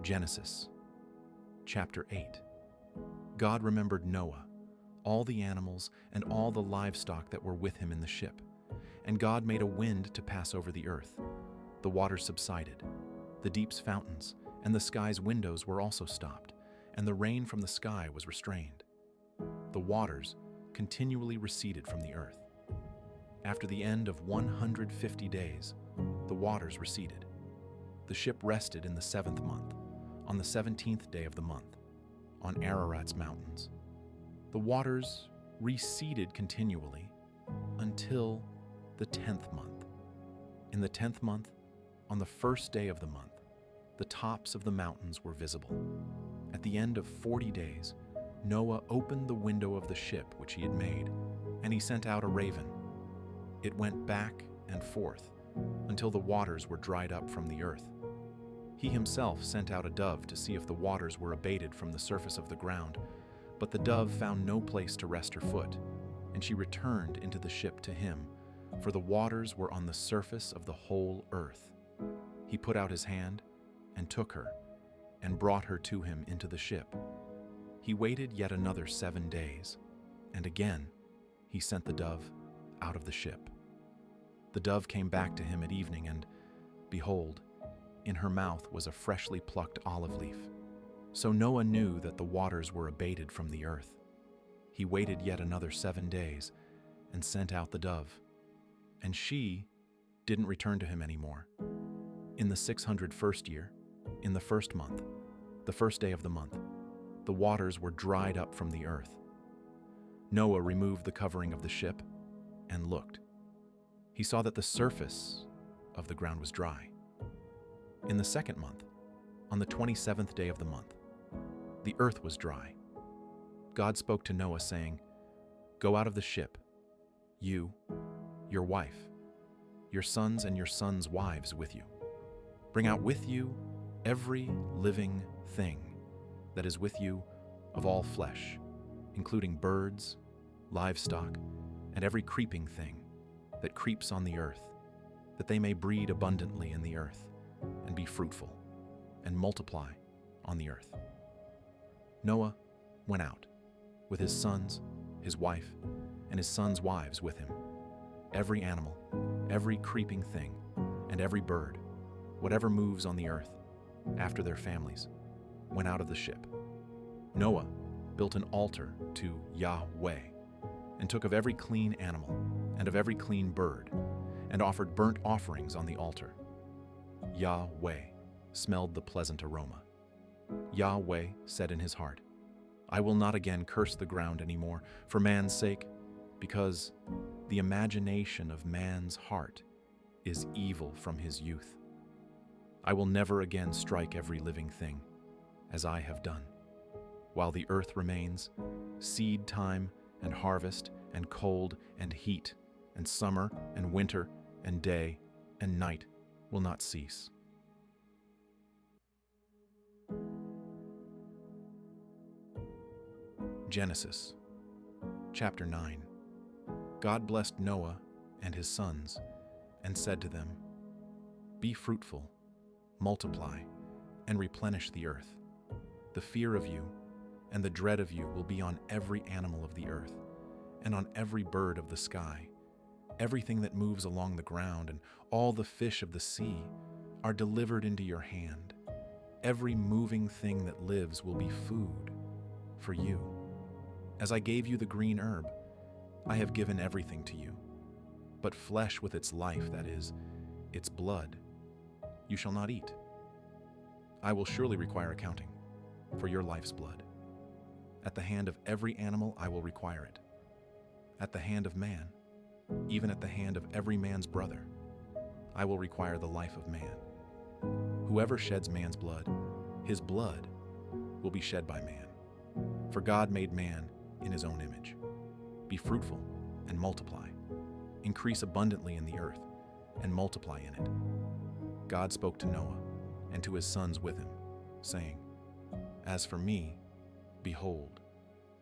Genesis, chapter 8. God remembered Noah, all the animals and all the livestock that were with him in the ship. And God made a wind to pass over the earth. The waters subsided. The deep's fountains and the sky's windows were also stopped, and the rain from the sky was restrained. The waters continually receded from the earth. After the end of 150 days, the waters receded. The ship rested in the 7th month, on the 17th day of the month, on Ararat's mountains. The waters receded continually until the 10th month. In the 10th month, on the 1st day of the month, the tops of the mountains were visible. At the end of 40 days, Noah opened the window of the ship which he had made, and he sent out a raven. It went back and forth until the waters were dried up from the earth. He himself sent out a dove to see if the waters were abated from the surface of the ground, but the dove found no place to rest her foot, and she returned into the ship to him, for the waters were on the surface of the whole earth. He put out his hand and took her, and brought her to him into the ship. He waited yet another 7 days, and again he sent the dove out of the ship. The dove came back to him at evening, and behold, in her mouth was a freshly plucked olive leaf. So Noah knew that the waters were abated from the earth. He waited yet another 7 days, and sent out the dove. And she didn't return to him anymore. In the 601st year, in the 1st month, the 1st day of the month, the waters were dried up from the earth. Noah removed the covering of the ship and looked. He saw that the surface of the ground was dry. In the 2nd month, on the 27th day of the month, the earth was dry. God spoke to Noah, saying, "Go out of the ship, you, your wife, your sons and your sons' wives with you. Bring out with you every living thing that is with you of all flesh, including birds, livestock, and every creeping thing that creeps on the earth, that they may breed abundantly in the earth, and be fruitful, and multiply on the earth." Noah went out, with his sons, his wife, and his sons' wives with him. Every animal, every creeping thing, and every bird, whatever moves on the earth, after their families, went out of the ship. Noah built an altar to Yahweh, and took of every clean animal, and of every clean bird, and offered burnt offerings on the altar. Yahweh smelled the pleasant aroma. Yahweh said in his heart, "I will not again curse the ground anymore for man's sake, because the imagination of man's heart is evil from his youth. I will never again strike every living thing, as I have done. While the earth remains, seed time and harvest and cold and heat and summer and winter and day and night will not cease." Genesis, chapter 9. God blessed Noah and his sons, and said to them, "Be fruitful, multiply, and replenish the earth. The fear of you and the dread of you will be on every animal of the earth, and on every bird of the sky. Everything that moves along the ground and all the fish of the sea are delivered into your hand. Every moving thing that lives will be food for you. As I gave you the green herb, I have given everything to you. But flesh with its life, that is, its blood, you shall not eat. I will surely require accounting for your life's blood. At the hand of every animal I will require it. At the hand of man, even at the hand of every man's brother, I will require the life of man. Whoever sheds man's blood, his blood will be shed by man. For God made man in his own image. Be fruitful and multiply. Increase abundantly in the earth and multiply in it." God spoke to Noah and to his sons with him, saying, "As for me, behold,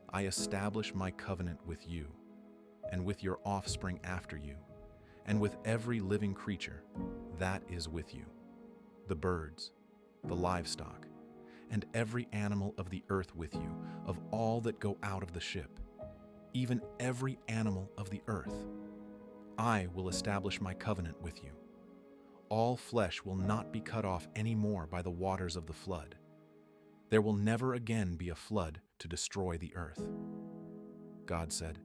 I establish my covenant with you, and with your offspring after you, and with every living creature that is with you, the birds, the livestock, and every animal of the earth with you, of all that go out of the ship, even every animal of the earth. I will establish my covenant with you. All flesh will not be cut off any more by the waters of the flood. There will never again be a flood to destroy the earth. God said,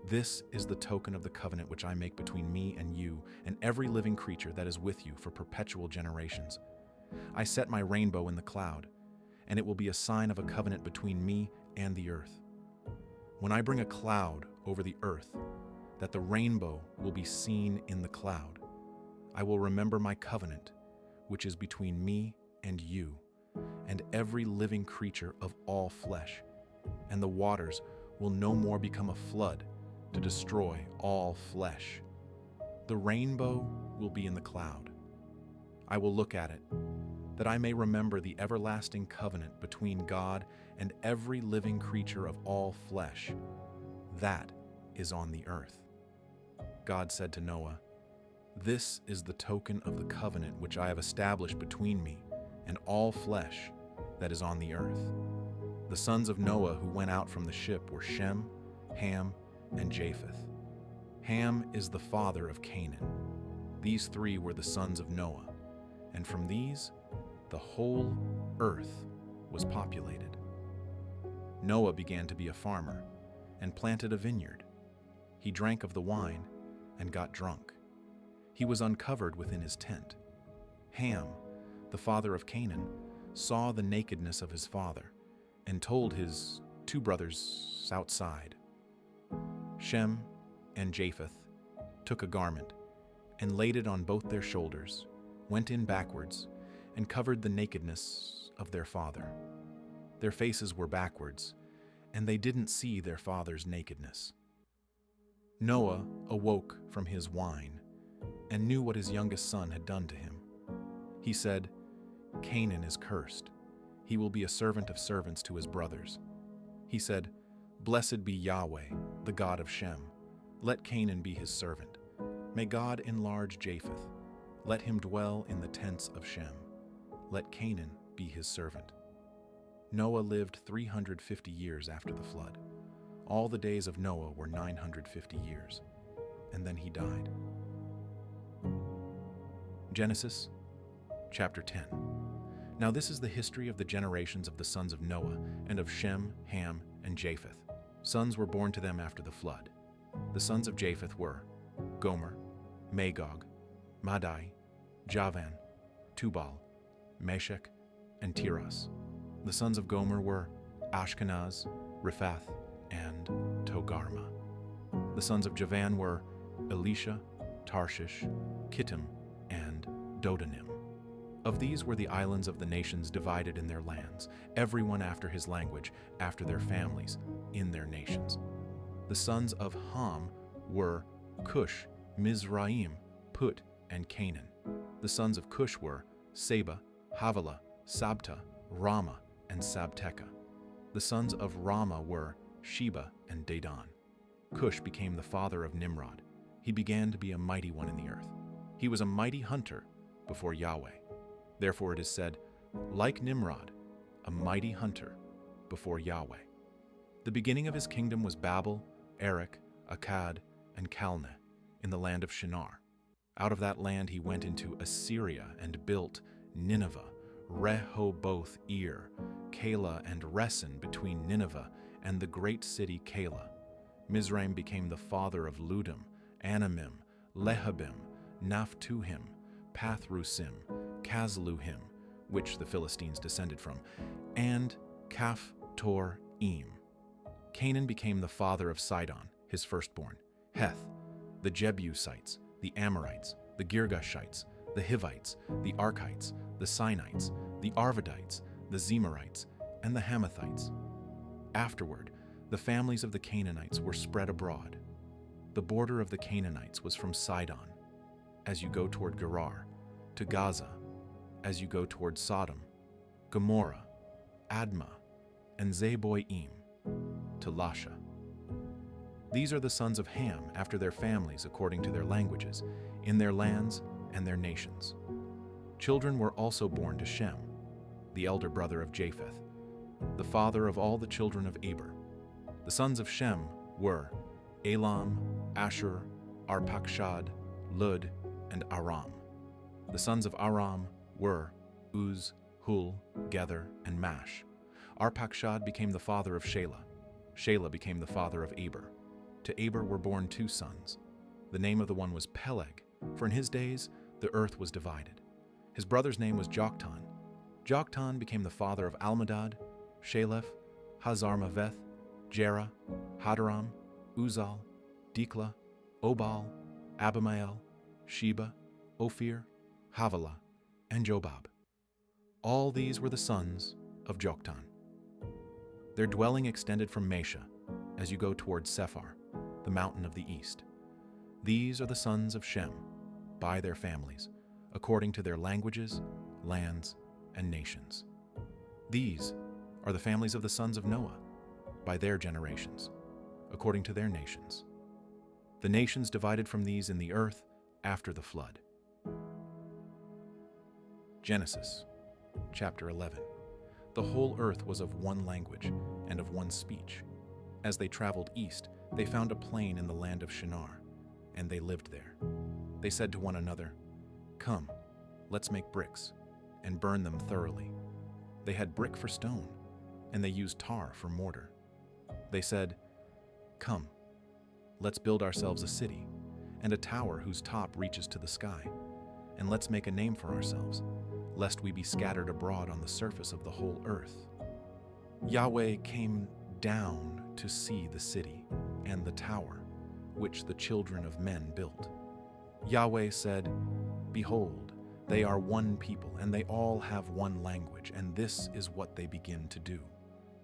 "This is the token of the covenant which I make between me and you and every living creature that is with you for perpetual generations. I set my rainbow in the cloud, and it will be a sign of a covenant between me and the earth. When I bring a cloud over the earth, that the rainbow will be seen in the cloud, I will remember my covenant, which is between me and you, and every living creature of all flesh, and the waters will no more become a flood to destroy all flesh. The rainbow will be in the cloud. I will look at it, that I may remember the everlasting covenant between God and every living creature of all flesh. That is on the earth." God said to Noah, "This is the token of the covenant which I have established between me and all flesh that is on the earth." The sons of Noah who went out from the ship were Shem, Ham, and Japheth. Ham is the father of Canaan. These three were the sons of Noah, and from these the whole earth was populated. Noah began to be a farmer and planted a vineyard. He drank of the wine and got drunk. He was uncovered within his tent. Ham, the father of Canaan, saw the nakedness of his father and told his two brothers outside. Shem and Japheth took a garment and laid it on both their shoulders, went in backwards, and covered the nakedness of their father. Their faces were backwards, and they didn't see their father's nakedness. Noah awoke from his wine and knew what his youngest son had done to him. He said, "Canaan is cursed. He will be a servant of servants to his brothers." He said, "Blessed be Yahweh, the God of Shem. Let Canaan be his servant. May God enlarge Japheth. Let him dwell in the tents of Shem. Let Canaan be his servant." Noah lived 350 years after the flood. All the days of Noah were 950 years, and then he died. Genesis chapter 10. Now this is the history of the generations of the sons of Noah and of Shem, Ham, and Japheth. Sons were born to them after the flood. The sons of Japheth were Gomer, Magog, Madai, Javan, Tubal, Meshech, and Tiras. The sons of Gomer were Ashkenaz, Riphath, and Togarmah. The sons of Javan were Elisha, Tarshish, Kittim, and Dodanim. Of these were the islands of the nations divided in their lands, everyone after his language, after their families, in their nations. The sons of Ham were Cush, Mizraim, Put, and Canaan. The sons of Cush were Seba, Havilah, Sabta, Rama, and Sabteka. The sons of Rama were Sheba and Dedan. Cush became the father of Nimrod. He began to be a mighty one in the earth. He was a mighty hunter before Yahweh. Therefore it is said, like Nimrod, a mighty hunter before Yahweh. The beginning of his kingdom was Babel, Erech, Akkad, and Calneh in the land of Shinar. Out of that land he went into Assyria and built Nineveh, Rehoboth-ir, Calah, and Resen between Nineveh and the great city Calah. Mizraim became the father of Ludim, Anamim, Lehabim, Naphtuhim, Pathrusim, Casluhim, which the Philistines descended from, and Caphtorim. Canaan became the father of Sidon, his firstborn, Heth, the Jebusites, the Amorites, the Girgashites, the Hivites, the Archites, the Sinites, the Arvadites, the Zemarites, and the Hamathites. Afterward, the families of the Canaanites were spread abroad. The border of the Canaanites was from Sidon, as you go toward Gerar, to Gaza, as you go toward Sodom, Gomorrah, Admah, and Zeboim, to Lasha. These are the sons of Ham after their families according to their languages, in their lands and their nations. Children were also born to Shem. the elder brother of Japheth, the father of all the children of Eber. The sons of Shem were Elam, Ashur, Arpachshad, Lud, and Aram. The sons of Aram were Uz, Hul, Gether, and Mash. Arpachshad became the father of Shelah. Shelah became the father of Eber. To Eber were born 2 sons. The name of the one was Peleg, for in his days the earth was divided. His brother's name was Joktan. Joktan became the father of Almadad, Shalef, Hazarmaveth, Jerah, Hadaram, Uzal, Dikla, Obal, Abimael, Sheba, Ophir, Havilah, and Jobab. All these were the sons of Joktan. Their dwelling extended from Mesha, as you go toward Sephar, the mountain of the east. These are the sons of Shem, by their families, according to their languages, lands, and nations. These are the families of the sons of Noah, by their generations, according to their nations. The nations divided from these in the earth after the flood. Genesis, chapter 11. The whole earth was of one language and of one speech. As they traveled east, they found a plain in the land of Shinar, and they lived there. They said to one another, "Come, let's make bricks, and burn them thoroughly." They had brick for stone, and they used tar for mortar. They said, "Come, let's build ourselves a city, and a tower whose top reaches to the sky, and let's make a name for ourselves, lest we be scattered abroad on the surface of the whole earth." Yahweh came down to see the city and the tower, which the children of men built. Yahweh said, "Behold, they are one people, and they all have one language, and this is what they begin to do.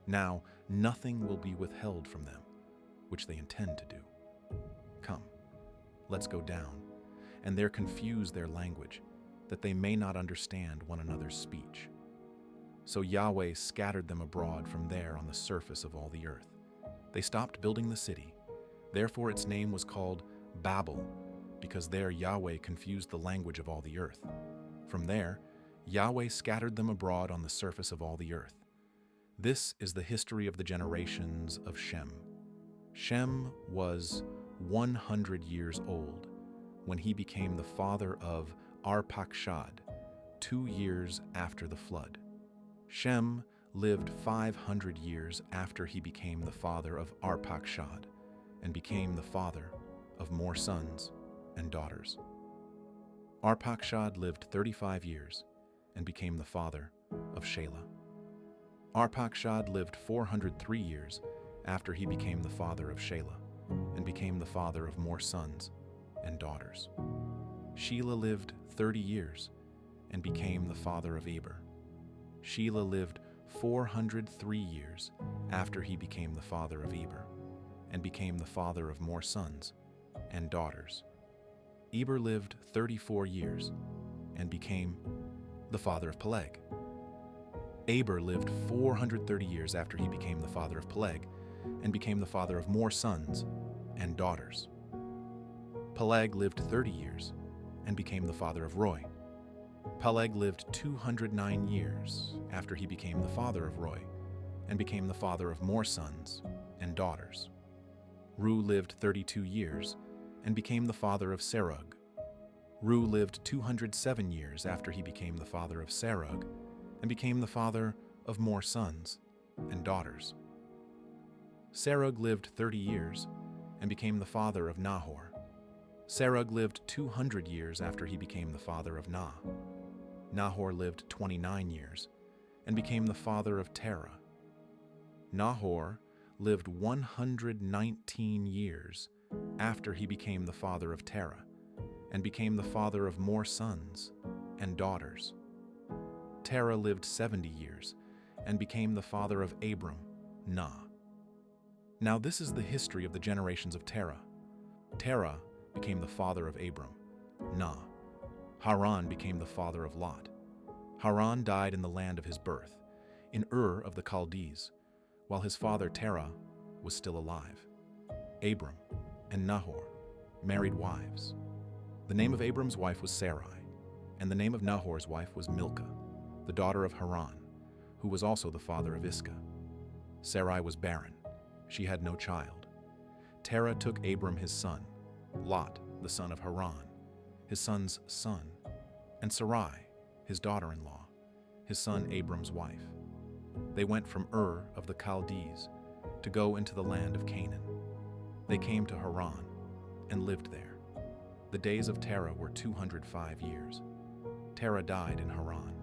Now nothing will be withheld from them, which they intend to do. Come, let's go down, and there confuse their language, that they may not understand one another's speech." So Yahweh scattered them abroad from there on the surface of all the earth. They stopped building the city. Therefore its name was called Babel, because there Yahweh confused the language of all the earth. From there, Yahweh scattered them abroad on the surface of all the earth. This is the history of the generations of Shem. Shem was 100 years old when he became the father of Arpachshad, 2 years after the flood. Shem lived 500 years after he became the father of Arpachshad, and became the father of more sons and daughters. Arpachshad lived 35 years and became the father of Shelah. Arpachshad lived 403 years after he became the father of Shelah, and became the father of more sons and daughters. Shelah lived 30 years and became the father of Eber. Shelah lived 403 years after he became the father of Eber, and became the father of more sons and daughters. Eber lived 34 years and became the father of Peleg. Eber lived 430 years after he became the father of Peleg, and became the father of more sons and daughters. Peleg lived 30 years and became the father of Roi. Peleg lived 209 years after he became the father of Roi, and became the father of more sons and daughters. Ru lived 32 years and became the father of Serug. Ru lived 207 years after he became the father of Serug, and became the father of more sons and daughters. Serug lived 30 years and became the father of Nahor. Serug lived 200 years after he became the father of Nah. Nahor lived 29 years and became the father of Terah. Nahor lived 119 years after he became the father of Terah, and became the father of more sons and daughters. Terah lived 70 years and became the father of Abram, Nah. Now this is the history of the generations of Terah. Terah became the father of Abram, Nah. Haran became the father of Lot. Haran died in the land of his birth, in Ur of the Chaldees, while his father Terah was still alive. Abram and Nahor married wives. The name of Abram's wife was Sarai, and the name of Nahor's wife was Milcah, the daughter of Haran, who was also the father of Iscah. Sarai was barren. She had no child. Terah took Abram his son, Lot, the son of Haran, his son's son, and Sarai, his daughter-in-law, his son Abram's wife. They went from Ur of the Chaldees to go into the land of Canaan. They came to Haran and lived there. The days of Terah were 205 years. Terah died in Haran.